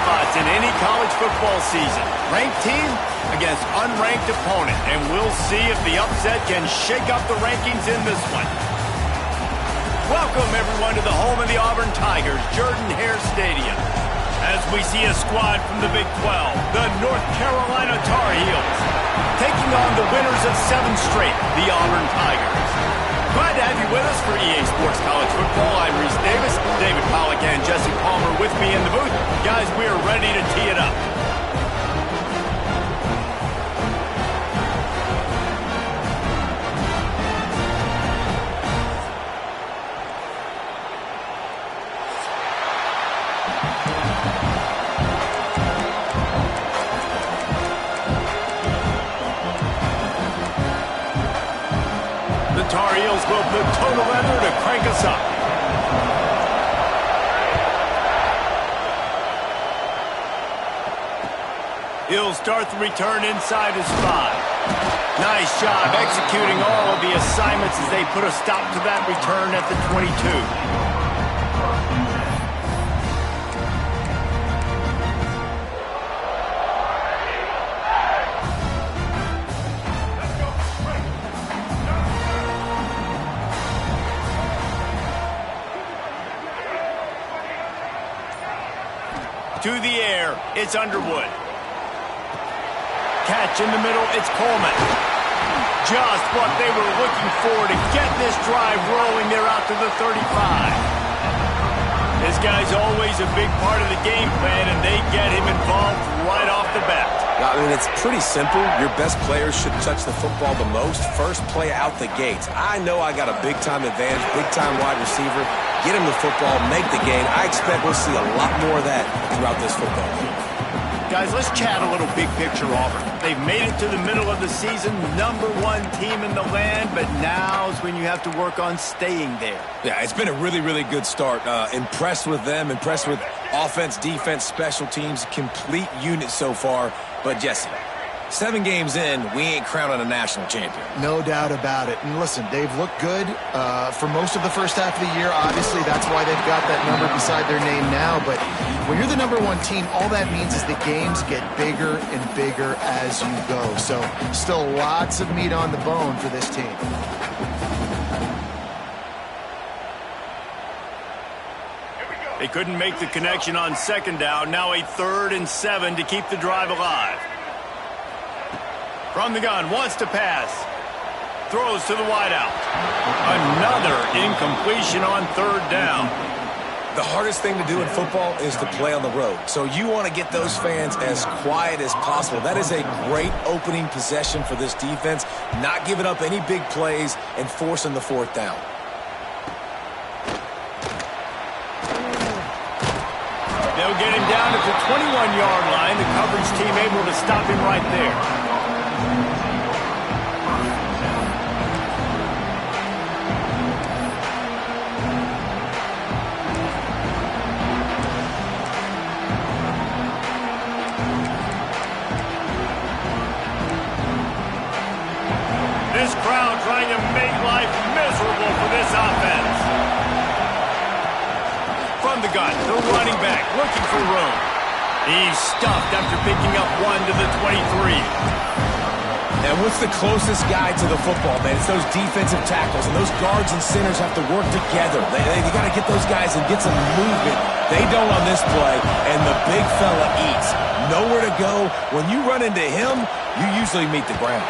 spots in any college football season. Ranked team against unranked opponent, and we'll see if the upset can shake up the rankings in this one. Welcome, everyone, to the home of the Auburn Tigers, Jordan-Hare Stadium. As we see a squad from the Big 12, the North Carolina Tar Heels, taking on the winners of 7 straight, the Auburn Tigers. Glad to have you with us for EA Sports College Football. I'm Reese Davis, David Pollack, and Jesse Palmer with me in the booth. Guys, we are ready to tee it up. Tar Heels will put total leather to crank us up. He'll start the return inside his 5. Nice job executing all of the assignments as they put a stop to that return at the 22. To the air, it's Underwood. Catch in the middle, it's Coleman. Just what they were looking for to get this drive rolling there out to the 35. This guy's always a big part of the game plan, and they get him involved right off the bat. I mean, it's pretty simple. Your best players should touch the football the most. First play out the gates. I know I got a big-time advantage, big-time wide receiver. Get him the football, make the game. I expect we'll see a lot more of that throughout this football game. Guys, let's chat a little big picture Auburn. They've made it to the middle of the season, #1 team in the land, but now's when you have to work on staying there. Yeah, it's been a really, really good start. Impressed with them, impressed with offense, defense, special teams, complete unit so far. But Jesse, 7 games in, we ain't crowning a national champion. No doubt about it. And listen, they've looked good for most of the first half of the year. Obviously, that's why they've got that number beside their name now. But when you're the #1 team, all that means is the games get bigger and bigger as you go. So still lots of meat on the bone for this team. They couldn't make the connection on 2nd down. Now a 3rd and 7 to keep the drive alive. From the gun, wants to pass. Throws to the wideout. Another incompletion on 3rd down. The hardest thing to do in football is to play on the road. So you want to get those fans as quiet as possible. That is a great opening possession for this defense. Not giving up any big plays and forcing the 4th down. They'll get him down at the 21-yard line. The coverage team able to stop him right there. This crowd trying to make life miserable for this offense. From the gun, the running back looking for room. He's stuffed after picking up 1 to the 23. And what's the closest guy to the football, man? It's those defensive tackles, and those guards and centers have to work together. They got to get those guys and get some movement. They don't on this play, and the big fella eats. Nowhere to go. When you run into him, you usually meet the ground.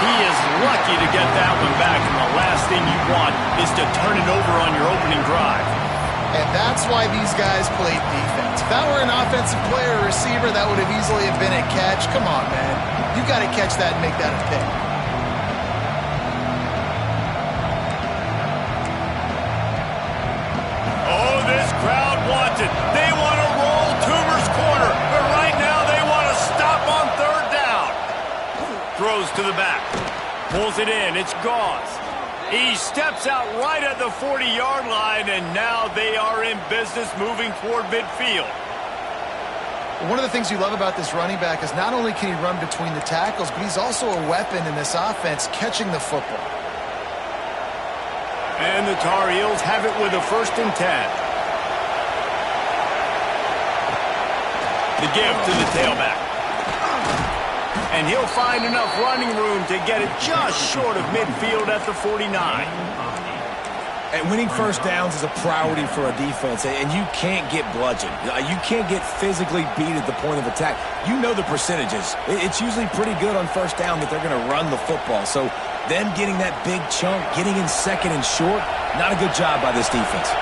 He is lucky to get that one back, and the last thing you want is to turn it over on your opening drive. And that's why these guys played defense. If that were an offensive player or receiver, that would have easily have been a catch. Come on, man. You got to catch that and make that a pick. Oh, this crowd wants it. They want to roll Toomer's corner, but right now they want to stop on 3rd down. Throws to the back. Pulls it in. It's Gauze. He steps out right at the 40-yard line, and now they are in business moving toward midfield. One of the things you love about this running back is not only can he run between the tackles, but he's also a weapon in this offense catching the football. And the Tar Heels have it with a 1st and 10. The give to the tailback. And he'll find enough running room to get it just short of midfield at the 49. And winning first downs is a priority for a defense, and you can't get bludgeoned. You can't get physically beat at the point of attack. You know the percentages. It's usually pretty good on first down that they're going to run the football. So them getting that big chunk, getting in second and short, not a good job by this defense.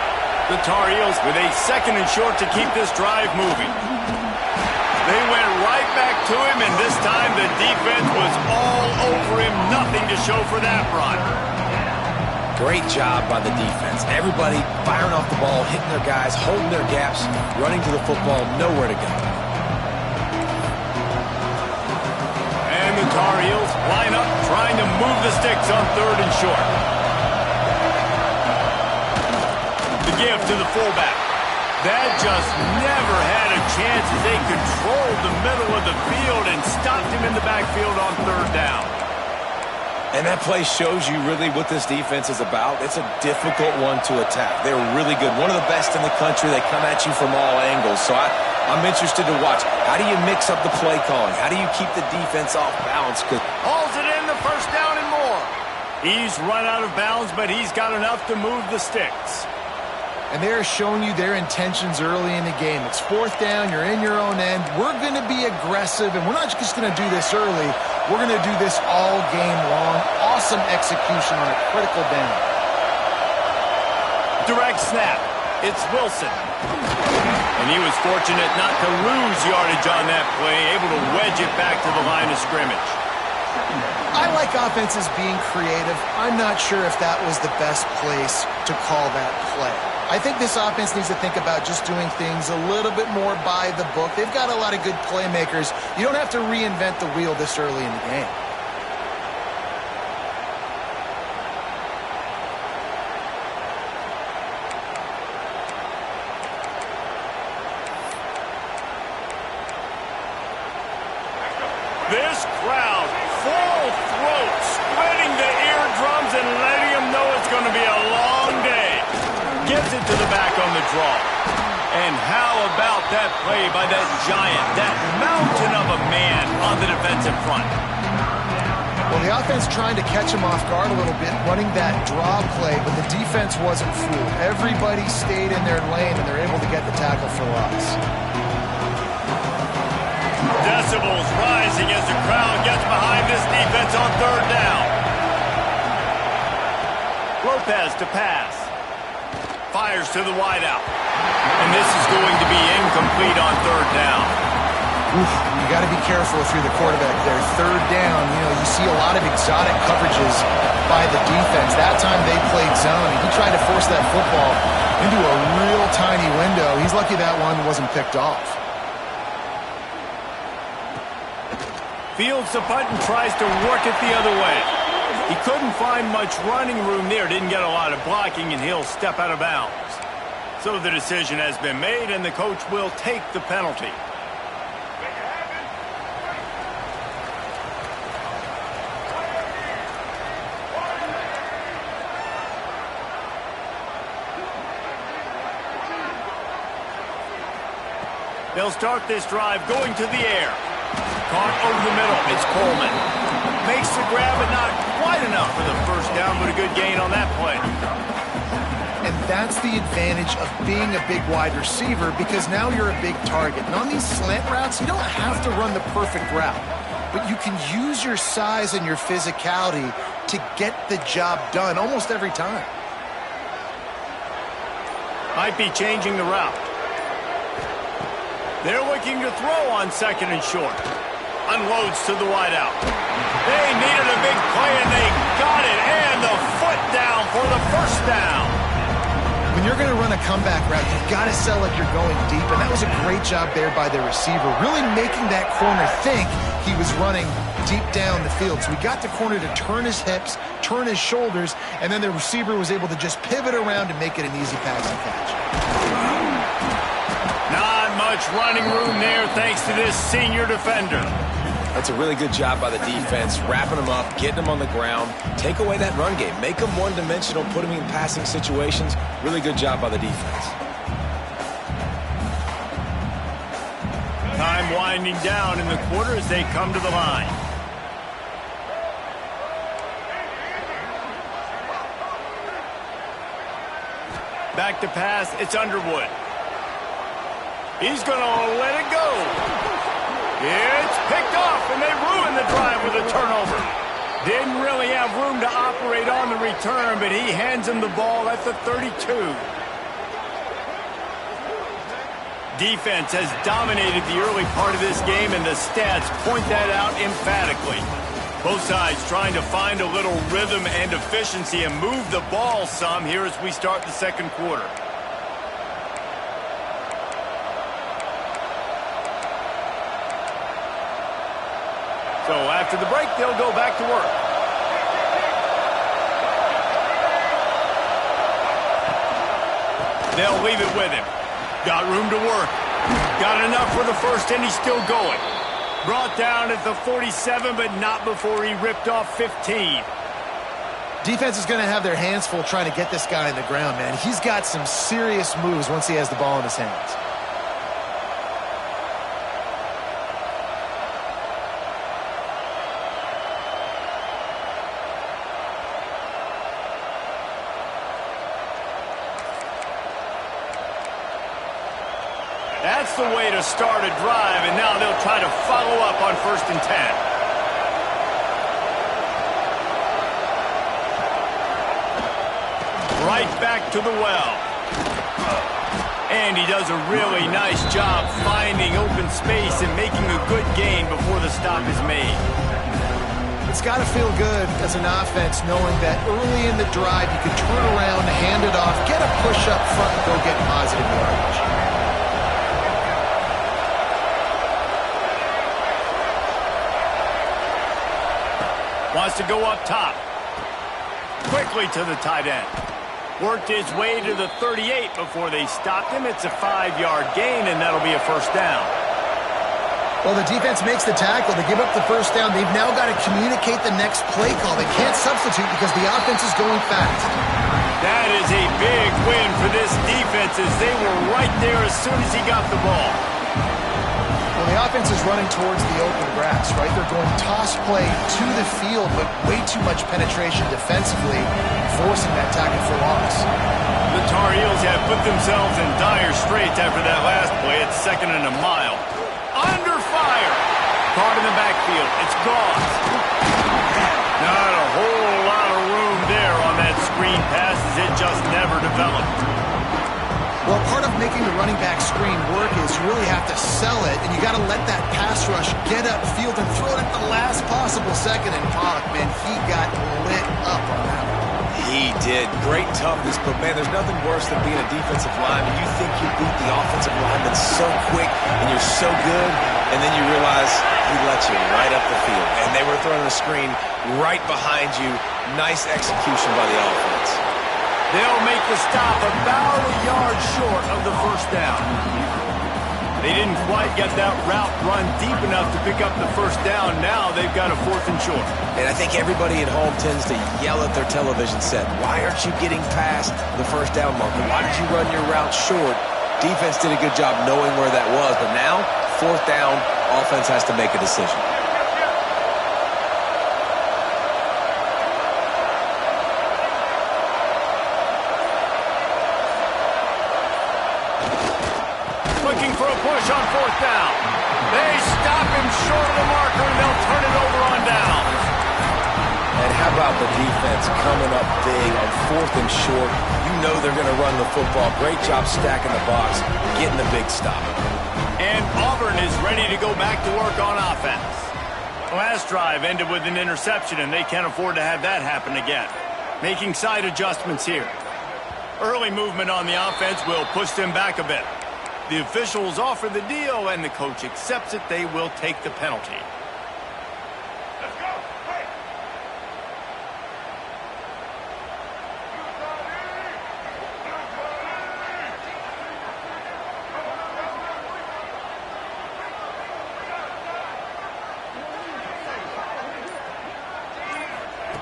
The Tar Heels with a second and short to keep this drive moving. They went right back to him, and this time the defense was all over him. Nothing to show for that run. Great job by the defense. Everybody firing off the ball, hitting their guys, holding their gaps, running to the football, nowhere to go. And the Tar Heels line up, trying to move the sticks on third and short. The give to the fullback. That just never had a chance as they controlled the middle of the field and stopped him in the backfield on third down. And that play shows you really what this defense is about. It's a difficult one to attack. They're really good. One of the best in the country. They come at you from all angles. So I'm interested to watch. How do you mix up the play calling? How do you keep the defense off balance? Hauls it in, the first down and more. He's run out of bounds, but he's got enough to move the sticks. And they're showing you their intentions early in the game. It's fourth down. You're in your own end. We're going to be aggressive, and we're not just going to do this early. We're going to do this all game long. Awesome execution on a critical down. Direct snap. It's Wilson. And he was fortunate not to lose yardage on that play, able to wedge it back to the line of scrimmage. I like offenses being creative. I'm not sure if that was the best place to call that play. I think this offense needs to think about just doing things a little bit more by the book. They've got a lot of good playmakers. You don't have to reinvent the wheel this early in the game. This crowd, full throat, spreading the eardrums and letting them know it's going to be a long day. Gets it to the back on the draw. And how about that play by that giant, that mountain of a man on the defensive front? Well, the offense trying to catch him off guard a little bit, running that draw play, but the defense wasn't fooled. Everybody stayed in their lane, and they're able to get the tackle for loss. Decibels rising as the crowd gets behind this defense on third down. Lopez to pass. Fires to the wideout. And this is going to be incomplete on third down. Oof, you got to be careful if you're the quarterback there. Third down, you see a lot of exotic coverages by the defense. That time they played zone, and he tried to force that football into a real tiny window. He's lucky that one wasn't picked off. Fields the punt and tries to work it the other way. He couldn't find much running room there, didn't get a lot of blocking, and he'll step out of bounds. So the decision has been made, and the coach will take the penalty. They'll start this drive going to the air. Caught over the middle. It's Coleman. Makes the grab, but not quite enough for the first down, but a good gain on that play. And that's the advantage of being a big wide receiver, because now you're a big target. And on these slant routes, you don't have to run the perfect route, but you can use your size and your physicality to get the job done almost every time. Might be changing the route. They're looking to throw on second and short. Unloads to the wideout. They needed a big play, and they got it. And the foot down for the first down. When you're going to run a comeback route, you've got to sell like you're going deep, and that was a great job there by the receiver, really making that corner think he was running deep down the field. So he got the corner to turn his hips, turn his shoulders, and then the receiver was able to just pivot around and make it an easy pass and catch. Not much running room there thanks to this senior defender. That's a really good job by the defense, wrapping them up, getting them on the ground. Take away that run game. Make them one-dimensional, put them in passing situations. Really good job by the defense. Time winding down in the quarter as they come to the line. Back to pass, it's Underwood. He's going to let it go. It's picked off, and they ruin the drive with a turnover. Didn't really have room to operate on the return, but he hands him the ball at the 32. Defense has dominated the early part of this game, and the stats point that out emphatically. Both sides trying to find a little rhythm and efficiency and move the ball some here as we start the second quarter. So after the break, they'll go back to work. They'll leave it with him. Got room to work. Got enough for the first, and he's still going. Brought down at the 47, but not before he ripped off 15. Defense is going to have their hands full trying to get this guy on the ground, man. He's got some serious moves once he has the ball in his hands. That's the way to start a drive, and now they'll try to follow up on 1st and 10. Right back to the well. And he does a really nice job finding open space and making a good gain before the stop is made. It's got to feel good as an offense knowing that early in the drive you can turn around, hand it off, get a push up front, and go get positive yardage. Wants to go up top. Quickly to the tight end. Worked his way to the 38 before they stopped him. It's a 5-yard gain, and that'll be a 1st down. Well, the defense makes the tackle. They give up the 1st down. They've now got to communicate the next play call. They can't substitute because the offense is going fast. That is a big win for this defense as they were right there as soon as he got the ball. Well, the offense is running towards the open grass, right? They're going toss play to the field, but way too much penetration defensively, forcing that tackle for loss. The Tar Heels have put themselves in dire straits after that last play. It's 2nd and a mile. Under fire. Caught in the backfield. It's gone. Not a whole lot of room there on that screen pass as it just never developed. Well, part of making the running back screen work is you really have to sell it, and you got to let that pass rush get upfield and throw it at the last possible second. And Pollock, man, he got lit up on that one. He did. Great toughness, but, man, there's nothing worse than being a defensive lineman. You think you beat the offensive lineman so quick, and you're so good, and then you realize he let you right up the field. And they were throwing a screen right behind you. Nice execution by the offense. They'll make the stop about a yard short of the 1st down. They didn't quite get that route run deep enough to pick up the 1st down. Now they've got a 4th and short. And I think everybody at home tends to yell at their television set. Why aren't you getting past the 1st down marker? Why did you run your route short? Defense did a good job knowing where that was. But now, 4th down, offense has to make a decision. Looking for a push on 4th down. They stop him short of the marker, and they'll turn it over on downs. And how about the defense coming up big on 4th and short? You know they're going to run the football. Great job stacking the box, getting the big stop. And Auburn is ready to go back to work on offense. Last drive ended with an interception, and they can't afford to have that happen again. Making side adjustments here. Early movement on the offense will push them back a bit. The officials offer the deal, and the coach accepts it. They will take the penalty. Let's go. Hey.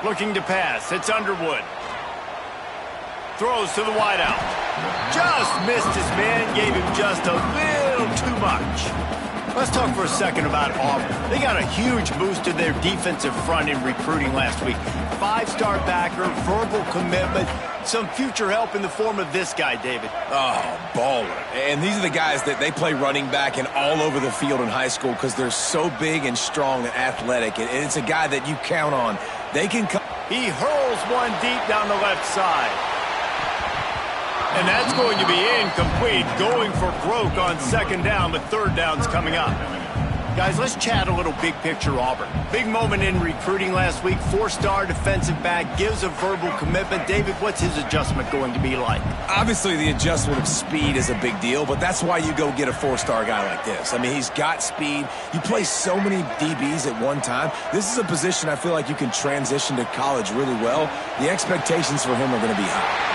Looking to pass. It's Underwood. Throws to the wideout. Just missed his man. Gave him just a little too much. Let's talk for a second about Auburn. They got a huge boost to their defensive front in recruiting last week. 5-star backer, verbal commitment, some future help in the form of this guy, David. Oh, baller. And these are the guys that they play running back and all over the field in high school because they're so big and strong and athletic. And it's a guy that you count on. They can come. He hurls one deep down the left side. And that's going to be incomplete, going for broke on second down, but third down's coming up. Guys, let's chat a little big picture Auburn. Big moment in recruiting last week. 4-star defensive back, gives a verbal commitment. David, what's his adjustment going to be like? Obviously, the adjustment of speed is a big deal, but that's why you go get a 4-star guy like this. I mean, he's got speed. You play so many DBs at one time. This is a position I feel like you can transition to college really well. The expectations for him are going to be high.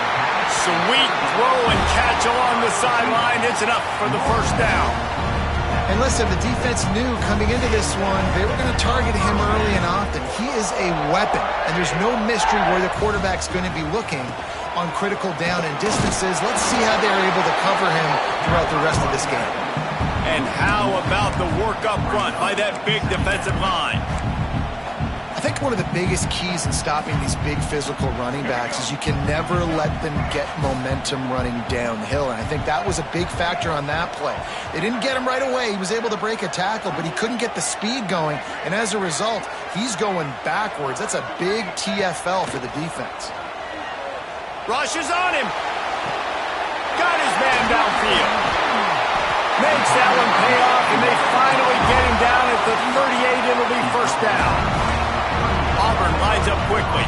Sweet throw and catch along the sideline. It's enough for the first down. And listen, the defense knew coming into this one, they were going to target him early and often. He is a weapon, and there's no mystery where the quarterback's going to be looking on critical down and distances. Let's see how they're able to cover him throughout the rest of this game. And how about the work up front by that big defensive line? I think one of the biggest keys in stopping these big physical running backs is you can never let them get momentum running downhill, and I think that was a big factor on that play. They didn't get him right away. He was able to break a tackle, but he couldn't get the speed going, and as a result, he's going backwards. That's a big TFL for the defense. Rush is on him. Got his man downfield. Makes that one pay off, and they finally get him down at the 38. It'll be first down. Auburn lines up quickly.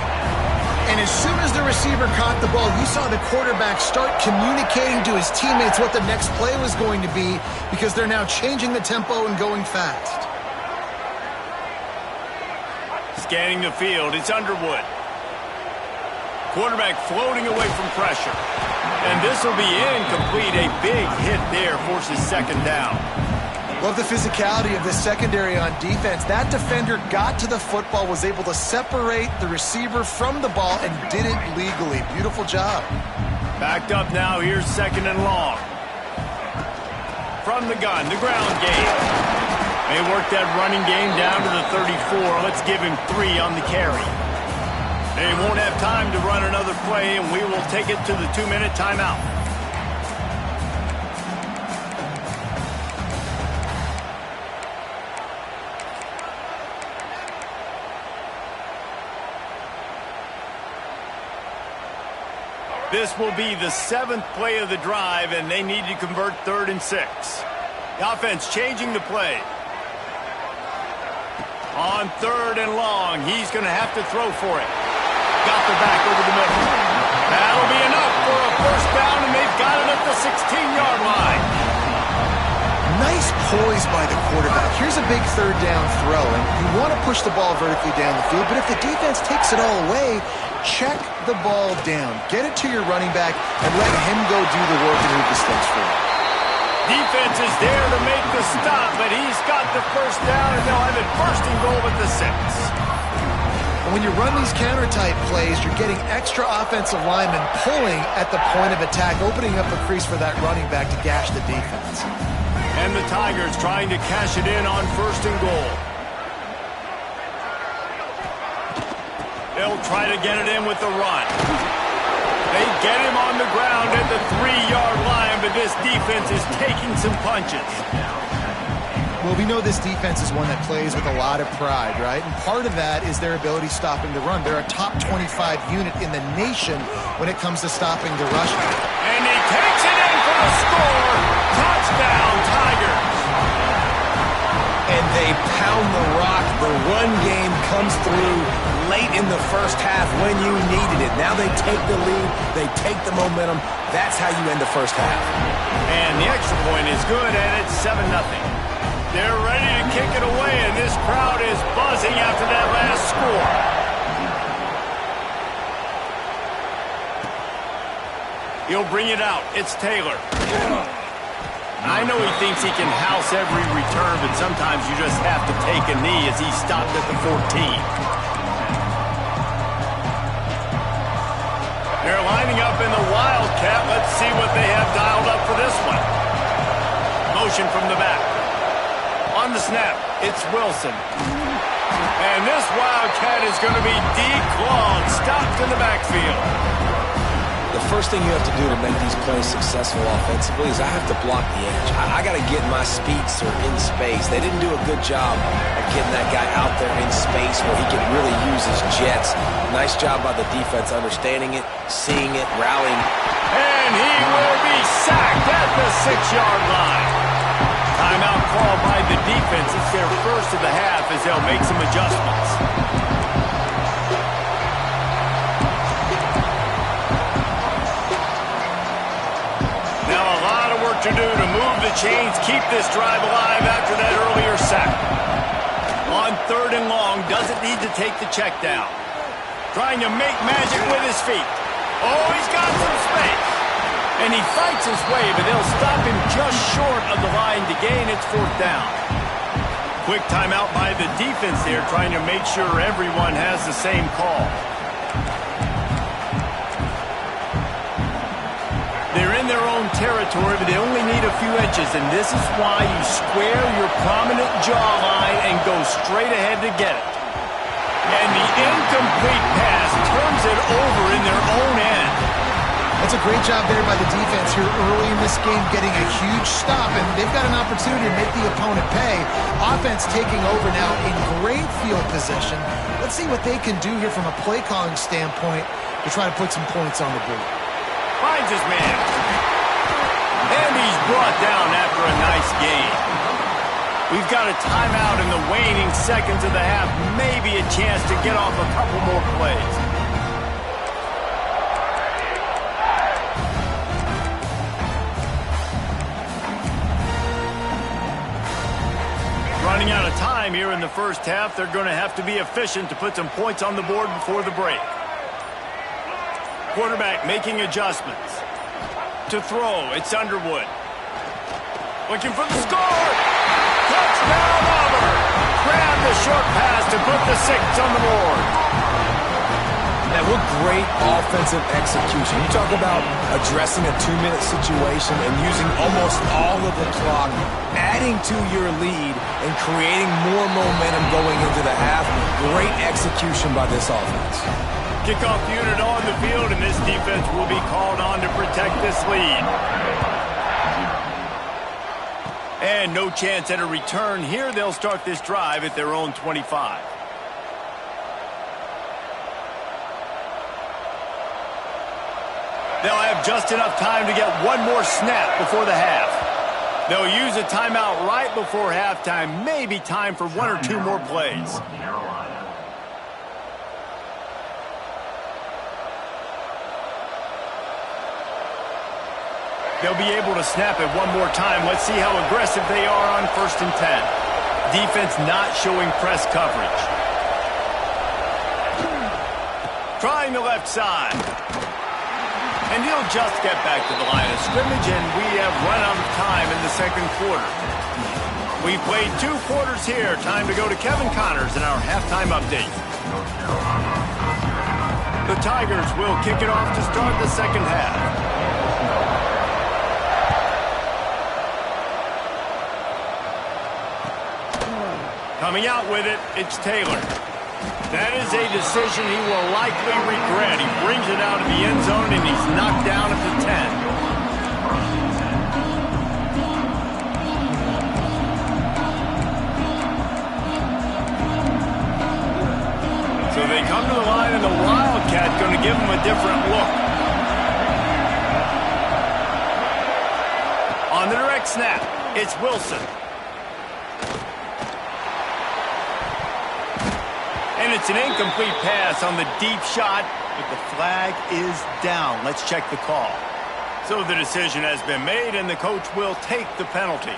And as soon as the receiver caught the ball, you saw the quarterback start communicating to his teammates what the next play was going to be because they're now changing the tempo and going fast. Scanning the field, it's Underwood. Quarterback floating away from pressure. And this will be incomplete. A big hit there forces second down. Love the physicality of this secondary on defense. That defender got to the football, was able to separate the receiver from the ball, and did it legally. Beautiful job. Backed up now. Here's second and long. From the gun, the ground game. They work that running game down to the 34. Let's give him 3 on the carry. They won't have time to run another play, and we will take it to the 2-minute timeout. This will be the 7th play of the drive, and they need to convert 3rd and 6. The offense changing the play. On 3rd and long, he's going to have to throw for it. Got the back over the middle. That'll be enough for a first down, and they've got it at the 16-yard line. Nice poise by the quarterback. Here's a big 3rd down throw, and you want to push the ball vertically down the field, but if the defense takes it all away, check the ball down. Get it to your running back and let him go do the work and move the sticks for you. Defense is there to make the stop, but he's got the first down, and they'll have it first and goal at the 6. And when you run these counter-type plays, you're getting extra offensive linemen pulling at the point of attack, opening up a crease for that running back to gash the defense. And the Tigers trying to cash it in on first and goal. They'll try to get it in with the run. They get him on the ground at the 3-yard line, but this defense is taking some punches. Well, we know this defense is one that plays with a lot of pride, right? And part of that is their ability stopping the run. They're a top 25 unit in the nation when it comes to stopping the rush. And he takes it in for the score. Touchdown, Tigers. And they pound the rock. The run game comes through late in the first half when you needed it. Now they take the lead. They take the momentum. That's how you end the first half. And the extra point is good, and it's 7-0. They're ready to kick it away, and this crowd is buzzing after that last score. He'll bring it out. It's Taylor. I know he thinks he can house every return, but sometimes you just have to take a knee as he stopped at the 14. They're lining up in the Wildcat. Let's see what they have dialed up for this one. Motion from the back. On the snap, it's Wilson. And this Wildcat is going to be declawed, stopped in the backfield. The first thing you have to do to make these plays successful offensively is I have to block the edge. I got to get my speedster in space. They didn't do a good job of getting that guy out there in space where he can really use his jets. Nice job by the defense understanding it, seeing it, rallying. And he will be sacked at the 6-yard line. Timeout called by the defense. It's their first of the half as they'll make some adjustments. Now a lot of work to do to move the chains, keep this drive alive after that earlier sack. On 3rd and long, doesn't need to take the check down. Trying to make magic with his feet. Oh, he's got some space. And he fights his way, but they'll stop him just short of the line to gain. It's 4th down. Quick timeout by the defense there, trying to make sure everyone has the same call. They're in their own territory, but they only need a few inches, and this is why you square your prominent jawline and go straight ahead to get it. And the incomplete pass turns it over in their own end. That's a great job there by the defense here early in this game, getting a huge stop, and they've got an opportunity to make the opponent pay. Offense taking over now in great field position. Let's see what they can do here from a play calling standpoint to try to put some points on the board. Finds his man. And he's brought down after a nice gain. We've got a timeout in the waning seconds of the half. Maybe a chance to get off a couple more plays. Running out of time here in the first half. They're going to have to be efficient to put some points on the board before the break. Quarterback making adjustments. To throw, it's Underwood. Looking for the score! Touchdown, Auburn! Grab the short pass to put the 6 on the board. And what great offensive execution. You talk about addressing a 2-minute situation and using almost all of the clock, adding to your lead and creating more momentum going into the half. Great execution by this offense. Kickoff unit on the field, and this defense will be called on to protect this lead. And no chance at a return here. They'll start this drive at their own 25. They'll have just enough time to get one more snap before the half. They'll use a timeout right before halftime. Maybe time for 1 or 2 more plays. They'll be able to snap it one more time. Let's see how aggressive they are on 1st and 10. Defense not showing press coverage. Trying the left side. And he'll just get back to the line of scrimmage, and we have run out of time in the 2nd quarter. We've played 2 quarters here. Time to go to Kevin Connors in our halftime update. The Tigers will kick it off to start the 2nd half. Coming out with it, it's Taylor. That is a decision he will likely regret. He brings it out of the end zone, and he's knocked down at the 10. So they come to the line, and the Wildcat going to give him a different look. On the direct snap, it's Wilson. And it's an incomplete pass on the deep shot, but the flag is down. Let's check the call. So the decision has been made, and the coach will take the penalty.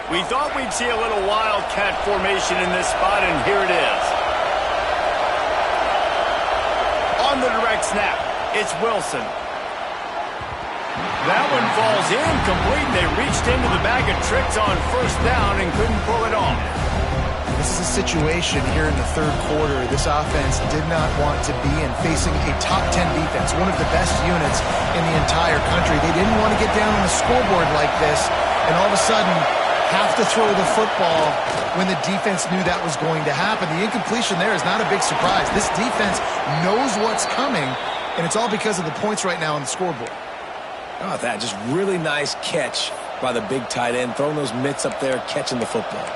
We thought we'd see a little Wildcat formation in this spot, and here it is. On the direct snap, it's Wilson. That one falls incomplete. They reached into the bag of tricks on 1st down and couldn't pull it off. This is a situation here in the 3rd quarter this offense did not want to be in, facing a top 10 defense, one of the best units in the entire country. They didn't want to get down on the scoreboard like this, and all of a sudden have to throw the football when the defense knew that was going to happen. The incompletion there is not a big surprise. This defense knows what's coming, and it's all because of the points right now on the scoreboard. Oh, that just really nice catch by the big tight end, throwing those mitts up there, catching the football.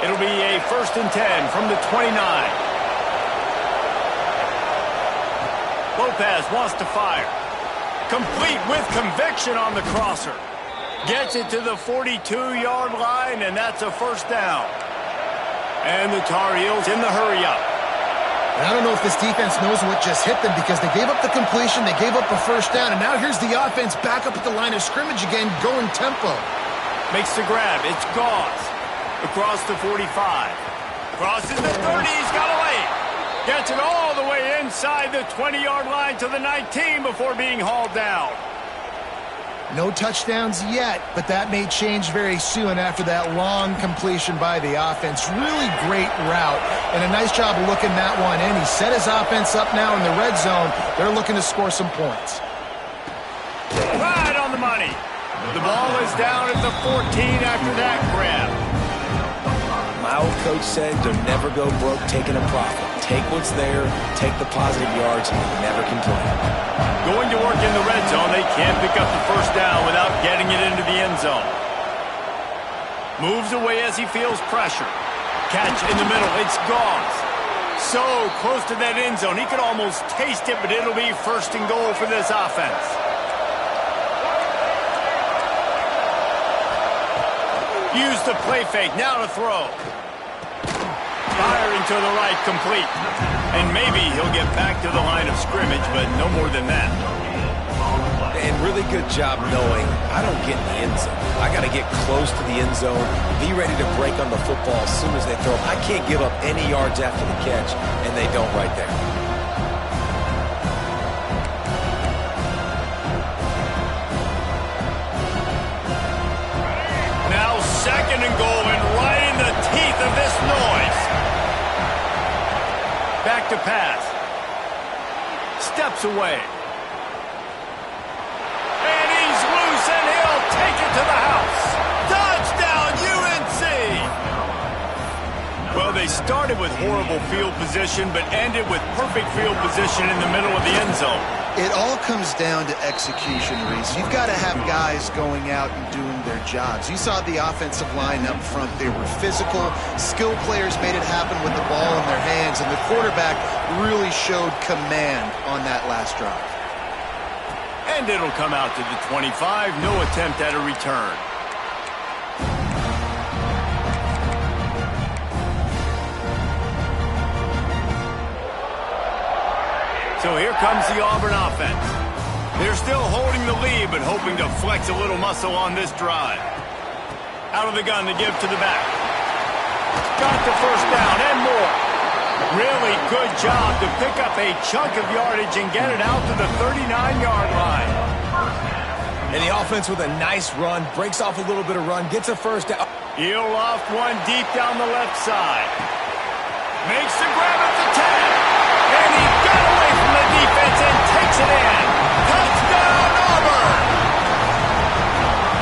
It'll be a 1st and 10 from the 29. Lopez wants to fire. Complete with conviction on the crosser. Gets it to the 42-yard line, and that's a 1st down. And the Tar Heels in the hurry-up. I don't know if this defense knows what just hit them because they gave up the completion, they gave up a 1st down, and now here's the offense back up at the line of scrimmage again, going tempo. Makes the grab. It's Gauze. Across the 45. Crosses the 30. He's got a lane. Gets it all the way inside the 20-yard line to the 19 before being hauled down. No touchdowns yet, but that may change very soon after that long completion by the offense. Really great route, and a nice job of looking that one in. He set his offense up now in the red zone. They're looking to score some points. Right on the money. The ball is down at the 14 after that grab. My old coach said you'll never go broke taking a profit. Take what's there, take the positive yards, and never complain. Going to work in the red zone, they can't pick up the 1st down without getting it into the end zone. Moves away as he feels pressure. Catch in the middle, it's Gauze. So close to that end zone, he could almost taste it, but it'll be 1st and goal for this offense. Use the play fake, now to throw. Firing to the right, complete. And maybe he'll get back to the line of scrimmage, but no more than that. And really good job knowing I don't get in the end zone. I got to get close to the end zone, be ready to break on the football as soon as they throw it. I can't give up any yards after the catch, and they don't right there. Now 2nd and goal, and right in the teeth of this noise. Back to pass. Steps away. And he's loose, and he'll take it to the house. Touchdown, UNC! Well, they started with horrible field position, but ended with perfect field position in the middle of the end zone. It all comes down to execution, Reese. You've got to have guys going out and doing their jobs. You saw the offensive line up front. They were physical. Skilled players made it happen with the ball in their hands, and the quarterback really showed command on that last drive. And it'll come out to the 25. No attempt at a return. So here comes the Auburn offense. They're still holding the lead, but hoping to flex a little muscle on this drive. Out of the gun to give to the back. Got the 1st down and more. Really good job to pick up a chunk of yardage and get it out to the 39-yard line. And the offense with a nice run, breaks off a little bit of run, gets a 1st down. He'll loft one deep down the left side. Makes the grab at the 10. And he got away from the defense and takes it in. Touchdown, Auburn!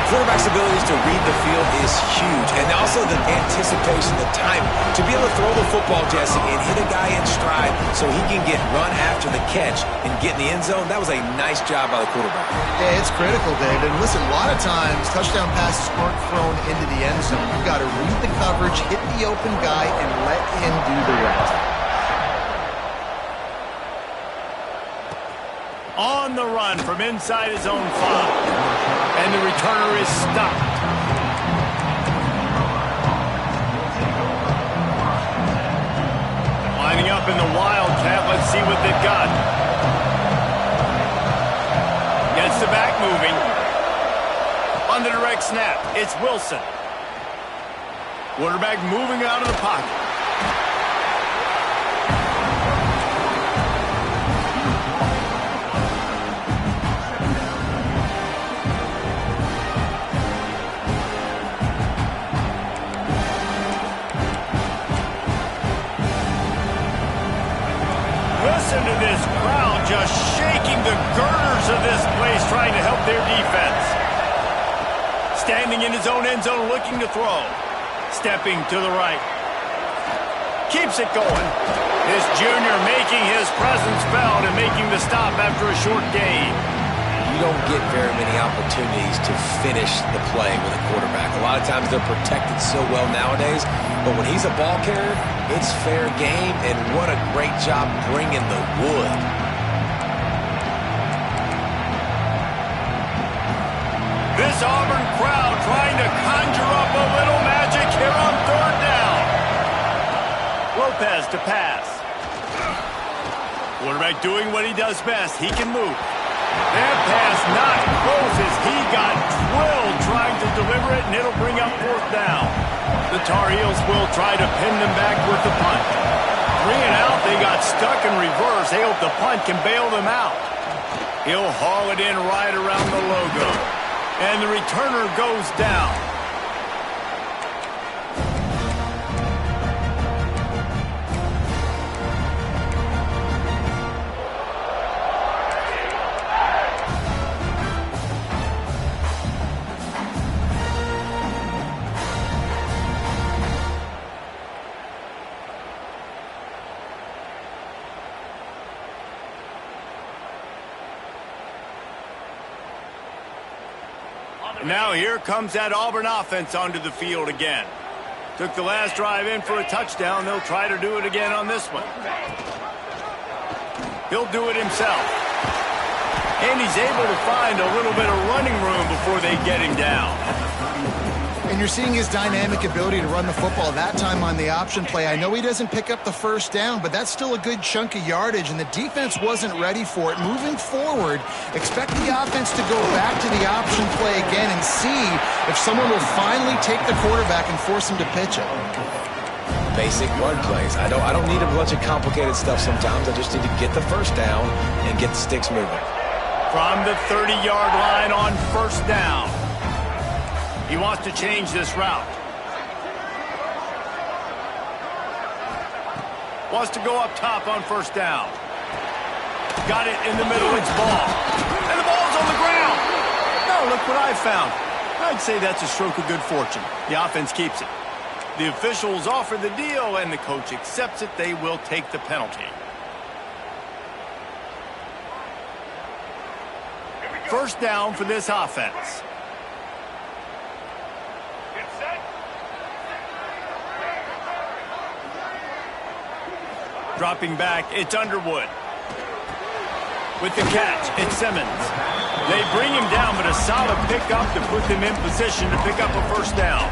Quarterback's abilities to read the field is huge. And also the anticipation, the time to be able to throw the football, Jesse, and hit a guy in stride so he can get run after the catch and get in the end zone. That was a nice job by the quarterback. Yeah, it's critical, David. And listen, a lot of times touchdown passes aren't thrown into the end zone. You've got to read the coverage, hit the open guy, and let him do the rest. On the run from inside his own 5. And the returner is stopped. Lining up in the Wildcat. Let's see what they've got. Gets the back moving. On the direct snap, it's Wilson. Quarterback moving out of the pocket. Listen to this crowd just shaking the girders runners of this place trying to help their defense. Standing in his own end zone looking to throw. Stepping to the right. Keeps it going. This junior making his presence felt and making the stop after a short gain. You don't get very many opportunities to finish the play with a quarterback. A lot of times they're protected so well nowadays, but when he's a ball carrier, it's fair game, and what a great job bringing the wood. This Auburn crowd trying to conjure up a little magic here on third down. Lopez to pass. Quarterback doing what he does best. He can move. That pass not close as he got drilled trying to deliver it, and it'll bring up fourth down. The Tar Heels will try to pin them back with the punt. 3 and out, they got stuck in reverse. They hope the punt can bail them out. He'll haul it in right around the logo. And the returner goes down. Now here comes that Auburn offense onto the field again. Took the last drive in for a touchdown. They'll try to do it again on this one. He'll do it himself. And he's able to find a little bit of running room before they get him down. And you're seeing his dynamic ability to run the football, that time on the option play. I know he doesn't pick up the first down, but that's still a good chunk of yardage, and the defense wasn't ready for it. Moving forward, expect the offense to go back to the option play again and see if someone will finally take the quarterback and force him to pitch it. Basic run plays. I don't need a bunch of complicated stuff sometimes. I just need to get the first down and get the sticks moving. From the 30-yard line on first down. He wants to change this route. Wants to go up top on first down. Got it in the middle. It's ball. And the ball's on the ground. No, look what I found. I'd say that's a stroke of good fortune. The offense keeps it. The officials offer the deal, and the coach accepts it. They will take the penalty. First down for this offense. Dropping back, it's Underwood. With the catch, it's Simmons. They bring him down, but a solid pickup to put them in position to pick up a first down.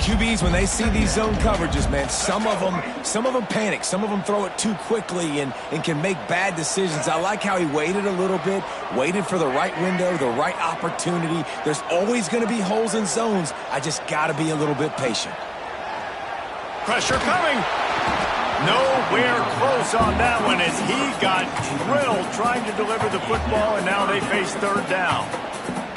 QBs, when they see these zone coverages, man, some of them panic. Some of them throw it too quickly and can make bad decisions. I like how he waited a little bit, waited for the right window, the right opportunity. There's always going to be holes in zones. I just got to be a little bit patient. Pressure coming. Nowhere close on that one as he got drilled trying to deliver the football, and now they face third down.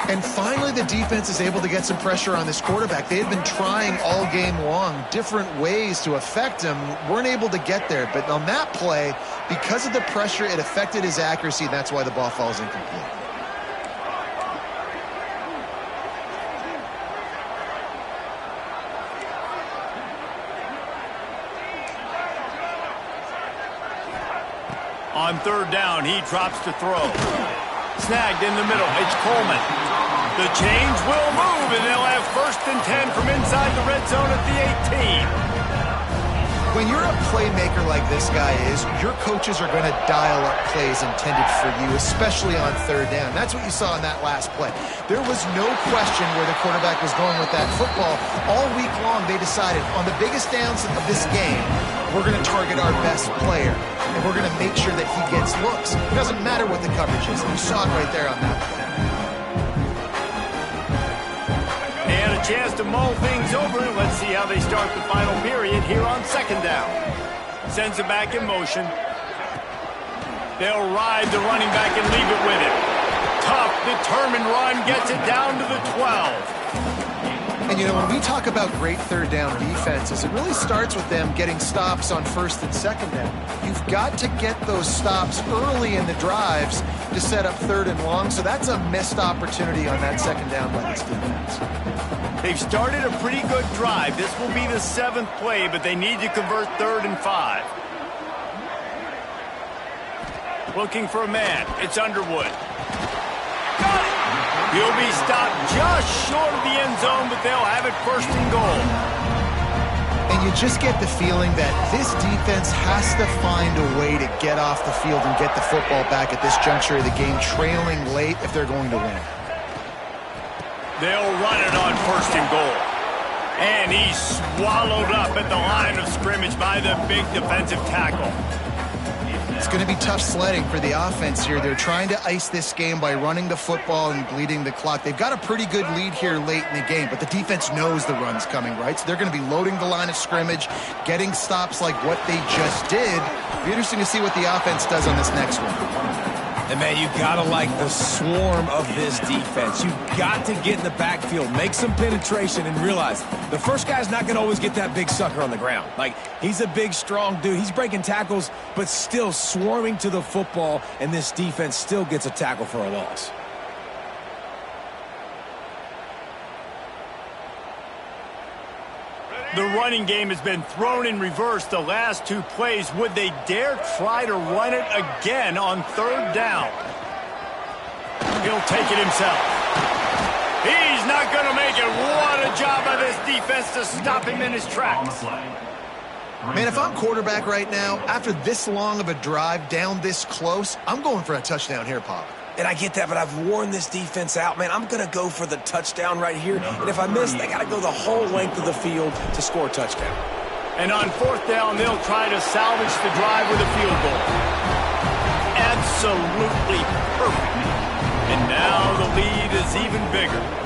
And finally, the defense is able to get some pressure on this quarterback. They had been trying all game long different ways to affect him, weren't able to get there. But on that play, because of the pressure, it affected his accuracy, and that's why the ball falls incomplete. On third down, he drops to throw. Snagged in the middle. It's Coleman. The change will move, and they'll have first and 10 from inside the red zone at the 18. When you're a playmaker like this guy is, your coaches are going to dial up plays intended for you, especially on third down. That's what you saw in that last play. There was no question where the quarterback was going with that football. All week long, they decided on the biggest downs of this game, we're going to target our best player, and we're going to make sure that he gets looks. It doesn't matter what the coverage is. You saw it right there on that play. And a chance to mull things over. Let's see how they start the final period here on second down. Sends it back in motion. They'll ride the running back and leave it with him. Tough, determined run gets it down to the 12. And, you know, when we talk about great third down defenses, it really starts with them getting stops on first and second down. You've got to get those stops early in the drives to set up 3rd and long, so that's a missed opportunity on that 2nd down by this defense. They've started a pretty good drive. This will be the 7th play, but they need to convert 3rd and 5. Looking for a man. It's Underwood. Got it! He'll be stopped just short of the end zone, but they'll have it 1st and goal. And you just get the feeling that this defense has to find a way to get off the field and get the football back at this juncture of the game, trailing late if they're going to win. They'll run it on 1st and goal. And he's swallowed up at the line of scrimmage by the big defensive tackle. It's going to be tough sledding for the offense here. They're trying to ice this game by running the football and bleeding the clock. They've got a pretty good lead here late in the game, but the defense knows the run's coming, right? So they're going to be loading the line of scrimmage, getting stops like what they just did. It'll be interesting to see what the offense does on this next one. And, man, you got to like the swarm of this defense. You got to get in the backfield, make some penetration, and realize the first guy's not going to always get that big sucker on the ground. Like, he's a big, strong dude. He's breaking tackles, but still swarming to the football, and this defense still gets a tackle for a loss. The running game has been thrown in reverse the last 2 plays. Would they dare try to run it again on 3rd down? He'll take it himself. He's not going to make it. What a job by this defense to stop him in his tracks. Man, if I'm quarterback right now, after this long of a drive down this close, I'm going for a touchdown here, Pop. And I get that, but I've worn this defense out, man. I'm going to go for the touchdown right here. And if I miss, they got to go the whole length of the field to score a touchdown. And on 4th down, they'll try to salvage the drive with a field goal. Absolutely perfect. And now the lead is even bigger.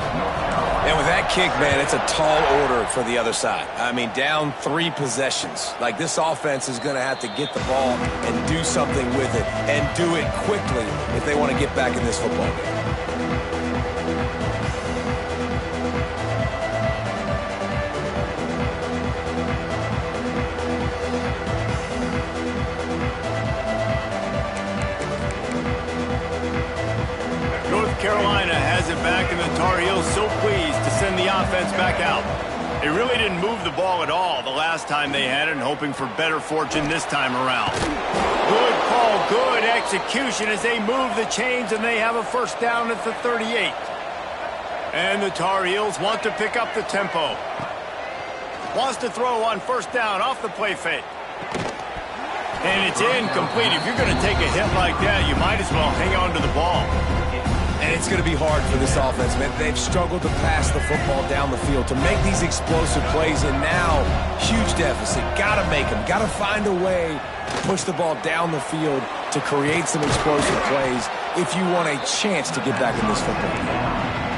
And with that kick, man, it's a tall order for the other side. I mean, down 3 possessions. Like, this offense is going to have to get the ball and do something with it, and do it quickly if they want to get back in this football game. Carolina has it back, and the Tar Heels so pleased to send the offense back out. They really didn't move the ball at all the last time they had it, and hoping for better fortune this time around. Good call, good execution as they move the chains, and they have a 1st down at the 38. And the Tar Heels want to pick up the tempo. Wants to throw on 1st down off the play fake. And it's incomplete. If you're going to take a hit like that, you might as well hang on to the ball. And it's going to be hard for this offense, man. They've struggled to pass the football down the field, to make these explosive plays, and now huge deficit. Got to make them. Got to find a way to push the ball down the field to create some explosive plays if you want a chance to get back in this football game.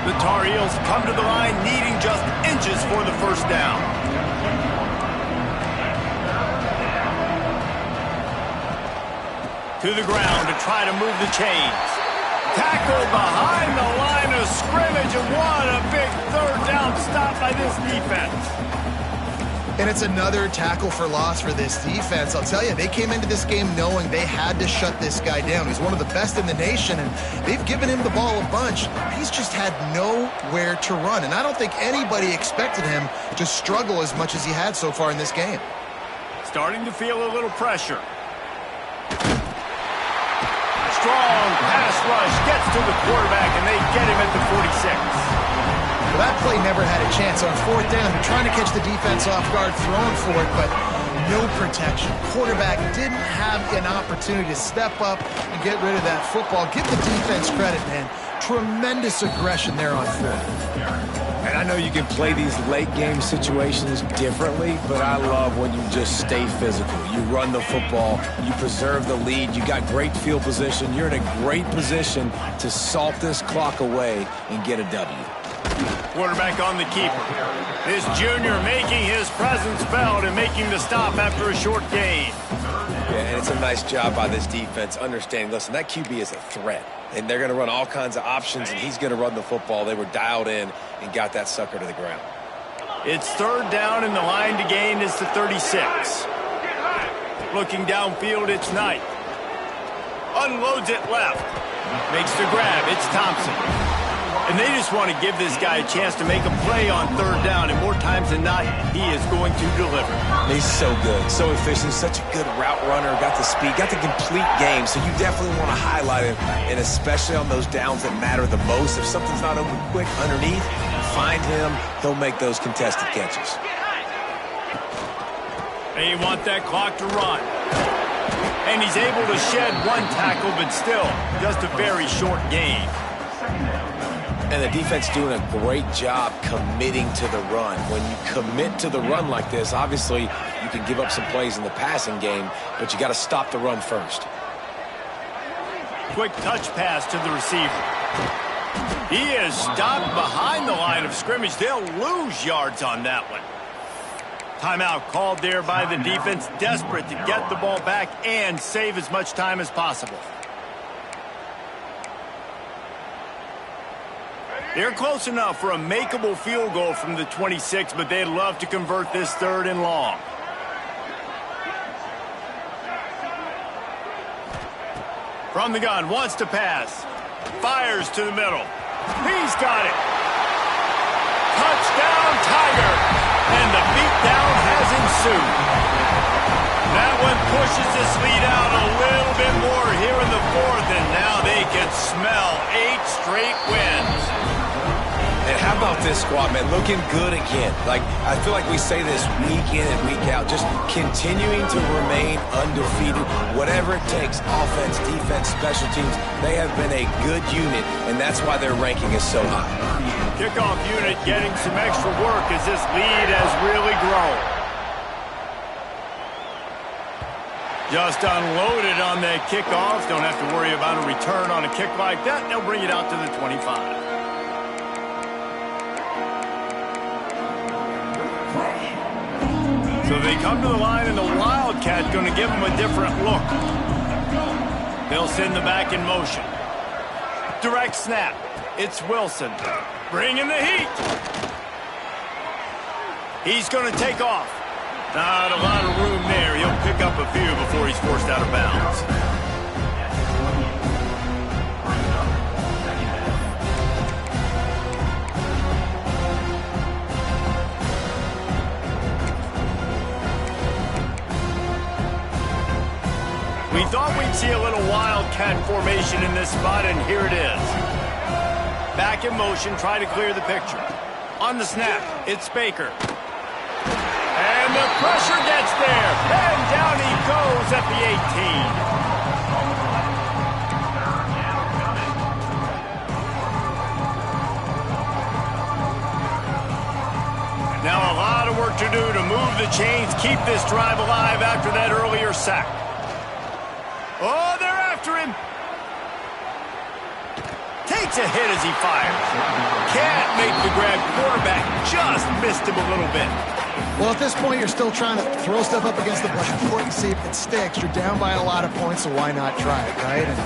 The Tar Heels come to the line needing just inches for the 1st down. To the ground to try to move the chains. Tackle behind the line of scrimmage, and what a big 3rd down stop by this defense. And it's another tackle for loss for this defense. I'll tell you, they came into this game knowing they had to shut this guy down. He's one of the best in the nation, and they've given him the ball a bunch. He's just had nowhere to run, and I don't think anybody expected him to struggle as much as he had so far in this game. Starting to feel a little pressure. Strong pass rush gets to the quarterback, and they get him at the 46. Well, that play never had a chance. On 4th down, they're trying to catch the defense off guard, throwing for it, but no protection. Quarterback didn't have an opportunity to step up and get rid of that football. Give the defense credit, man. Tremendous aggression there on 4th. And I know you can play these late-game situations differently, but I love when you just stay physical. You run the football, you preserve the lead, you got great field position, you're in a great position to salt this clock away and get a W. Quarterback on the keeper. This junior making his presence felt and making the stop after a short gain. Yeah, and it's a nice job by this defense understanding, listen, that QB is a threat. And they're going to run all kinds of options, and he's going to run the football. They were dialed in and got that sucker to the ground. It's 3rd down, and the line to gain is the 36. Looking downfield, it's Knight. Unloads it left. Makes the grab. It's Thompson. And they just want to give this guy a chance to make a play on third down, and more times than not, he is going to deliver. He's so good, so efficient, such a good route runner, got the speed, got the complete game, so you definitely want to highlight him, and especially on those downs that matter the most. If something's not open quick underneath, find him, he'll make those contested catches. They want that clock to run. And he's able to shed one tackle, but still, just a very short gain. And the defense doing a great job committing to the run. When you commit to the run like this, obviously you can give up some plays in the passing game, but you got to stop the run first. Quick touch pass to the receiver. He is stopped behind the line of scrimmage. They'll lose yards on that one. Timeout called there by the defense, desperate to get the ball back and save as much time as possible. They're close enough for a makeable field goal from the 26, but they'd love to convert this 3rd and long. From the gun, wants to pass. Fires to the middle. He's got it. Touchdown, Tiger. And the beatdown has ensued. That one pushes this lead out a little bit more here in the 4th, and now they can smell 8 straight wins. And how about this squad, man? Looking good again. Like, I feel like we say this week in and week out, just continuing to remain undefeated. Whatever it takes, offense, defense, special teams, they have been a good unit, and that's why their ranking is so high. Kickoff unit getting some extra work as this lead has really grown. Just unloaded on that kickoff. Don't have to worry about a return on a kick like that. They'll bring it out to the 25. So they come to the line, and the Wildcat going to give them a different look. They'll send the back in motion. Direct snap. It's Wilson. Bringing the heat. He's going to take off. Not a lot of room there. He'll pick up a few before he's forced out of bounds. We thought we'd see a little Wildcat formation in this spot, and here it is. Back in motion, try to clear the picture. On the snap, it's Baker. And the pressure gets there, and down he goes at the 18. Now a lot of work to do to move the chains, keep this drive alive after that earlier sack. Oh, they're after him. Takes a hit as he fires. Can't make the grab. Quarterback just missed him a little bit. Well, at this point, you're still trying to throw stuff up against the bush before you see if it sticks. You're down by a lot of points, so why not try it, right? And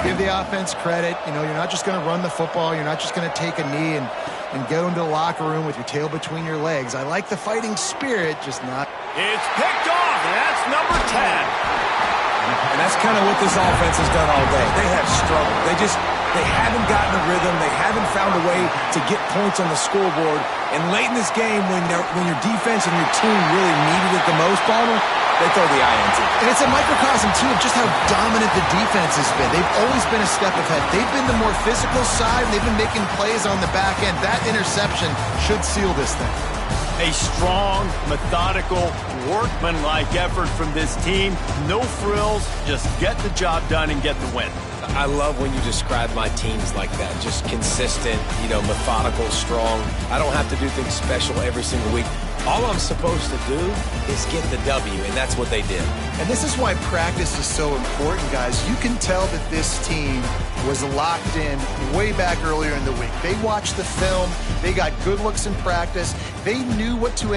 give the offense credit. You know, you're not just going to run the football. You're not just going to take a knee and go into the locker room with your tail between your legs. I like the fighting spirit, just not. It's picked off, and that's number 10. And that's kind of what this offense has done all day. They have struggled. They haven't gotten a rhythm. They haven't found a way to get points on the scoreboard. And late in this game, when your defense and your team really needed it the most, Palmer, they throw the INT. And it's a microcosm, too, of just how dominant the defense has been. They've always been a step ahead. They've been the more physical side. They've been making plays on the back end. That interception should seal this thing. A strong, methodical, workmanlike effort from this team. No frills, just get the job done and get the win. I love when you describe my teams like that. Just consistent, methodical, strong. I don't have to do things special every single week. All I'm supposed to do is get the W, and that's what they did. And this is why practice is so important, guys. You can tell that this team was locked in way back earlier in the week. They watched the film. They got good looks in practice. They knew what to